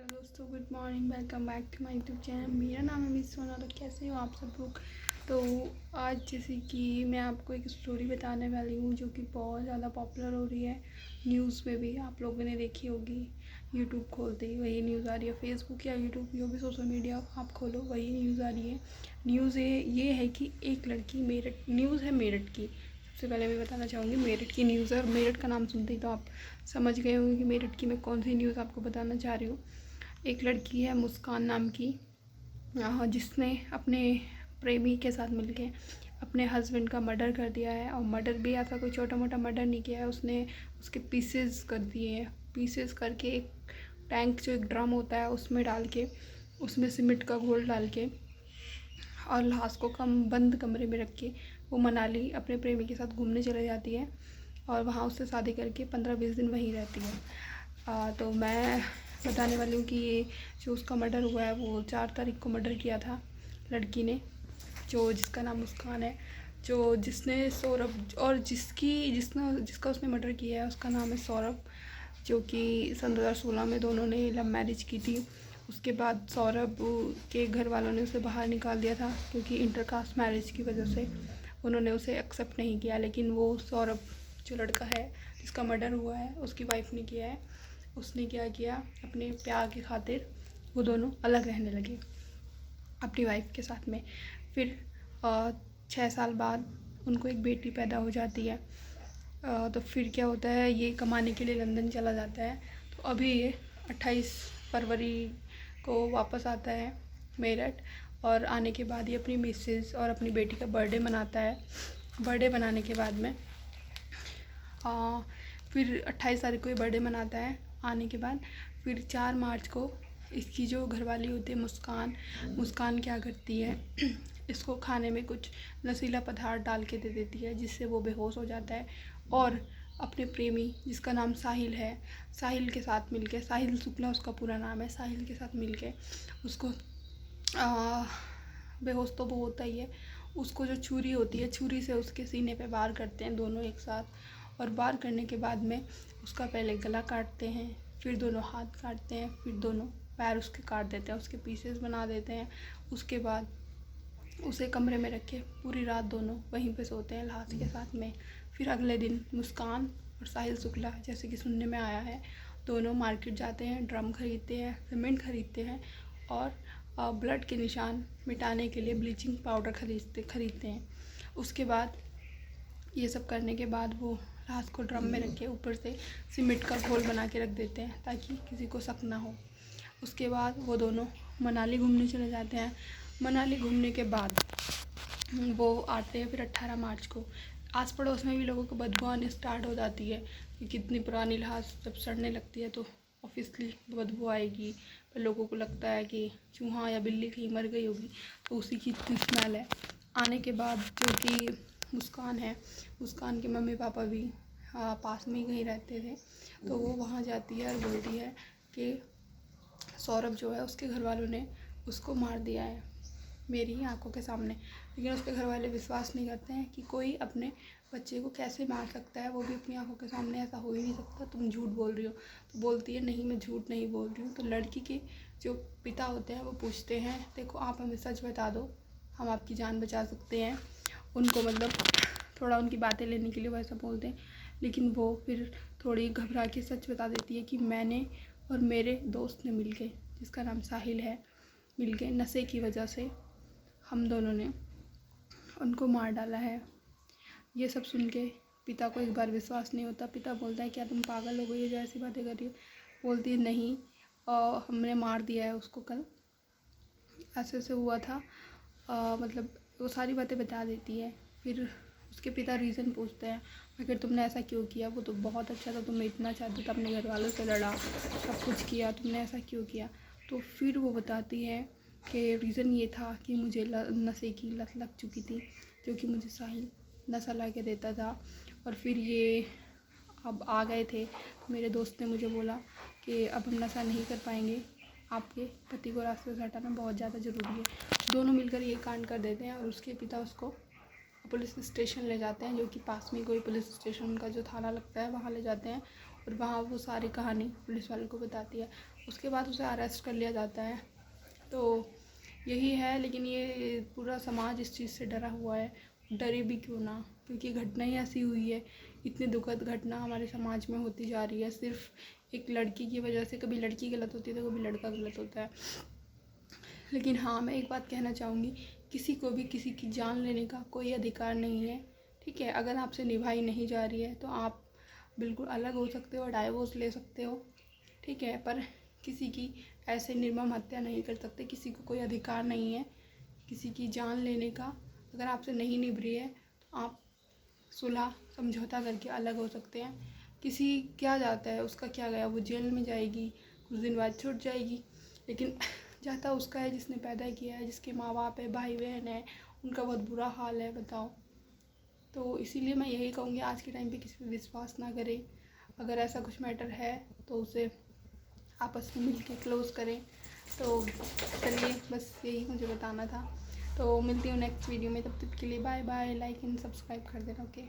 दोस्तों, good morning. Welcome back to my YouTube channel. मेरा नाम है मिस सोना। तो कैसे हो आप सब लोग। तो आज जैसे कि मैं आपको एक स्टोरी बताने वाली हूँ जो कि बहुत ज़्यादा पॉपुलर हो रही है। न्यूज़ में भी आप लोगों ने देखी होगी। यूट्यूब खोलते ही वही न्यूज़ आ रही है। फेसबुक या यूट्यूब जो भी सोशल मीडिया आप खोलो वही न्यूज़ आ रही है। न्यूज़ ये है कि एक लड़की मेरठ, न्यूज़ है मेरठ की। सबसे पहले मैं बताना चाहूँगी मेरठ की न्यूज़ है। और मेरठ का नाम सुनते ही तो आप समझ गए होंगे कि मेरठ की मैं कौन सी न्यूज़ आपको बताना चाह रही हूँ। एक लड़की है मुस्कान नाम की, जिसने अपने प्रेमी के साथ मिलके अपने हस्बैंड का मर्डर कर दिया है। और मर्डर भी ऐसा कोई छोटा मोटा मर्डर नहीं किया है, उसने उसके पीसेस कर दिए हैं। पीसेस करके एक टैंक, जो एक ड्रम होता है, उसमें डाल के, उसमें सीमेंट का घोल डाल के और लाश को बंद कमरे में रख के वो मनाली अपने प्रेमी के साथ घूमने चले जाती है। और वहाँ उससे शादी करके 15-20 दिन वहीं रहती है। तो मैं बताने वाली हूँ कि ये जो उसका मर्डर हुआ है वो 4 तारीख को मर्डर किया था लड़की ने, जिसका नाम मुस्कान है। जिसने सौरभ, और जिसका उसने मर्डर किया है उसका नाम है सौरभ, जो कि सन 2016 में दोनों ने लव मैरिज की थी। उसके बाद सौरभ के घर वालों ने उसे बाहर निकाल दिया था क्योंकि इंटरकास्ट मैरिज की वजह से उन्होंने उसे एक्सेप्ट नहीं किया। लेकिन वो सौरभ जो लड़का है जिसका मर्डर हुआ है उसकी वाइफ ने किया है। उसने क्या किया, अपने प्यार की खातिर वो दोनों अलग रहने लगे अपनी वाइफ के साथ में। फिर 6 साल बाद उनको एक बेटी पैदा हो जाती है। तो फिर क्या होता है, ये कमाने के लिए लंदन चला जाता है। तो अभी ये 28 फरवरी को वापस आता है मेरठ। और आने के बाद ये अपनी मिसेस और अपनी बेटी का बर्थडे मनाता है। बर्थडे मनाने के बाद में फिर 28 तारीख को ये बर्थडे मनाता है। आने के बाद फिर 4 मार्च को इसकी जो घरवाली होती है मुस्कान क्या करती है, इसको खाने में कुछ नशीला पदार्थ डाल के दे देती है जिससे वो बेहोश हो जाता है। और अपने प्रेमी जिसका नाम साहिल है, साहिल के साथ मिलके, साहिल शुक्ला उसका पूरा नाम है, साहिल के साथ मिलके उसको बेहोश तो वो होता ही है। उसको जो छुरी होती है, छुरी से उसके सीने पे वार करते हैं दोनों एक साथ। और वार करने के बाद में उसका पहले गला काटते हैं, फिर दोनों हाथ काटते हैं, फिर दोनों पैर उसके काट देते हैं, उसके पीसेस बना देते हैं। उसके बाद उसे कमरे में रख के पूरी रात दोनों वहीं पे सोते हैं लाश के साथ में। फिर अगले दिन मुस्कान और साहिल शुक्ला, जैसे कि सुनने में आया है, दोनों मार्केट जाते हैं, ड्रम खरीदते हैं, सीमेंट खरीदते हैं और ब्लड के निशान मिटाने के लिए ब्लीचिंग पाउडर खरीदते हैं। उसके बाद ये सब करने के बाद वो लाश को ड्रम में रख के ऊपर से सीमेंट का घोल बना के रख देते हैं ताकि किसी को शक ना हो। उसके बाद वो दोनों मनाली घूमने चले जाते हैं। मनाली घूमने के बाद वो आते हैं फिर 18 मार्च को। आस पड़ोस में भी लोगों को बदबू आनी स्टार्ट हो जाती है कि कितनी पुरानी लाश जब सड़ने लगती है तो ऑब्वियसली बदबू आएगी। पर लोगों को लगता है कि चूहा या बिल्ली कहीं मर गई होगी, तो उसी की इतनी स्मेल है। आने के बाद जो कि मुस्कान है, मुस्कान के मम्मी पापा भी पास में ही कहीं रहते थे, तो वो वहाँ जाती है और बोलती है कि सौरभ जो है उसके घर वालों ने उसको मार दिया है मेरी ही आंखों के सामने। लेकिन उसके घर वाले विश्वास नहीं करते हैं कि कोई अपने बच्चे को कैसे मार सकता है, वो भी अपनी आंखों के सामने, ऐसा हो ही नहीं सकता, तुम झूठ बोल रही हो। तो बोलती है नहीं, मैं झूठ नहीं बोल रही हूँ। तो लड़की के जो पिता होते हैं वो पूछते हैं, देखो आप हमें सच बता दो, हम आपकी जान बचा सकते हैं। उनको मतलब थोड़ा उनकी बातें लेने के लिए वैसा बोलते हैं। लेकिन वो फिर थोड़ी घबरा के सच बता देती है कि मैंने और मेरे दोस्त ने मिलके, जिसका नाम साहिल है, मिलके नशे की वजह से हम दोनों ने उनको मार डाला है। ये सब सुन के पिता को एक बार विश्वास नहीं होता। पिता बोलता है क्या तुम पागल हो गई हो जो ऐसी बातें कर रही हो। बोलती है नहीं, हमने मार दिया है उसको कल, ऐसे ऐसे हुआ था। मतलब वो सारी बातें बता देती है। फिर उसके पिता रीज़न पूछते हैं, अगर तुमने ऐसा क्यों किया, वो तो बहुत अच्छा था, तुम्हें इतना चाहता था, अपने घर वालों से लड़ा, सब कुछ किया, तुमने ऐसा क्यों किया। तो फिर वो बताती है कि रीज़न ये था कि मुझे नशे की लत लग चुकी थी, जो कि मुझे साहिल नशा ला के देता था। और फिर ये अब आ गए थे तो मेरे दोस्त ने मुझे बोला कि अब हम नशा नहीं कर पाएंगे, आपके पति को रास्ते से हटाना बहुत ज़्यादा ज़रूरी है। दोनों मिलकर ये कांड कर देते हैं और उसके पिता उसको पुलिस स्टेशन ले जाते हैं, जो कि पास में कोई पुलिस स्टेशन का जो थाना लगता है वहाँ ले जाते हैं। और वहाँ वो सारी कहानी पुलिस वालों को बताती है। उसके बाद उसे अरेस्ट कर लिया जाता है। तो यही है, लेकिन ये पूरा समाज इस चीज़ से डरा हुआ है। डरे भी क्यों ना, क्योंकि घटना ही ऐसी हुई है। इतनी दुखद घटना हमारे समाज में होती जा रही है सिर्फ एक लड़की की वजह से। कभी लड़की गलत होती है तो कभी लड़का गलत होता है। लेकिन हाँ, मैं एक बात कहना चाहूँगी, किसी को भी किसी की जान लेने का कोई अधिकार नहीं है, ठीक है। अगर आपसे निभाई नहीं जा रही है तो आप बिल्कुल अलग हो सकते हो, डाइवोर्स ले सकते हो, ठीक है। पर किसी की ऐसे निर्मम हत्या नहीं कर सकते। किसी को कोई अधिकार नहीं है किसी की जान लेने का। अगर आपसे नहीं निभ रही है तो आप सुलह समझौता करके अलग हो सकते हैं। किसी क्या जाता है, उसका क्या गया, वो जेल में जाएगी, कुछ दिन बाद छूट जाएगी, लेकिन जाता उसका है जिसने पैदा किया है, जिसके माँ बाप है, भाई बहन है, उनका बहुत बुरा हाल है, बताओ। तो इसीलिए मैं यही कहूँगी, आज के टाइम पे किसी पे विश्वास ना करें। अगर ऐसा कुछ मैटर है तो उसे आपस में मिल के क्लोज़ करें। तो चलिए, बस यही मुझे बताना था। तो मिलती हूँ नेक्स्ट वीडियो में, तब तक के लिए bye bye. Like and subscribe कर देना, ओके।